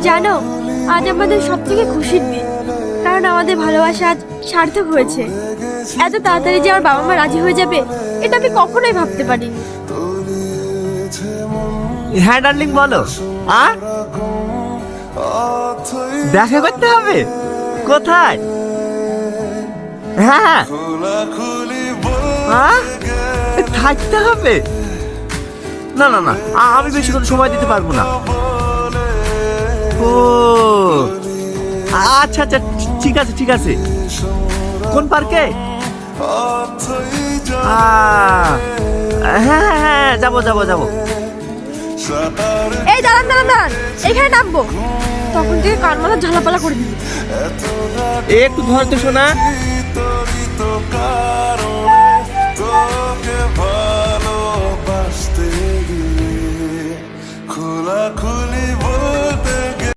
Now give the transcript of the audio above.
জানো, আজ আমাদের সব থেকে খুশির দিন, কারণ আমাদের ভালোবাসা আজ সার্থক হয়েছে। এত তাড়াতাড়ি যে আমার বাবা মা রাজি হয়ে যাবে, এটা আমি কখনোই ভাবতে পারিনি। হ্যাঁ ডার্লিং, বলো। দেখা করতে হবে? কোথায়? হ্যাঁ হ্যাঁ, থাকতে হবে? না না না, আমি বেশি করে সময় দিতে পারবো না। ও আচ্ছা আচ্ছা, ঠিক আছে ঠিক আছে। কোন পার্কে? হ্যাঁ হ্যাঁ হ্যাঁ, যাবো যাবো যাবো। এই দাঁড়ান দাঁড়ান দাঁড়ান, এখানে নামবো। তখন থেকে কান মাথা ঝালাপালা করে দিবি। একটু ধর তো শোনা। খোলা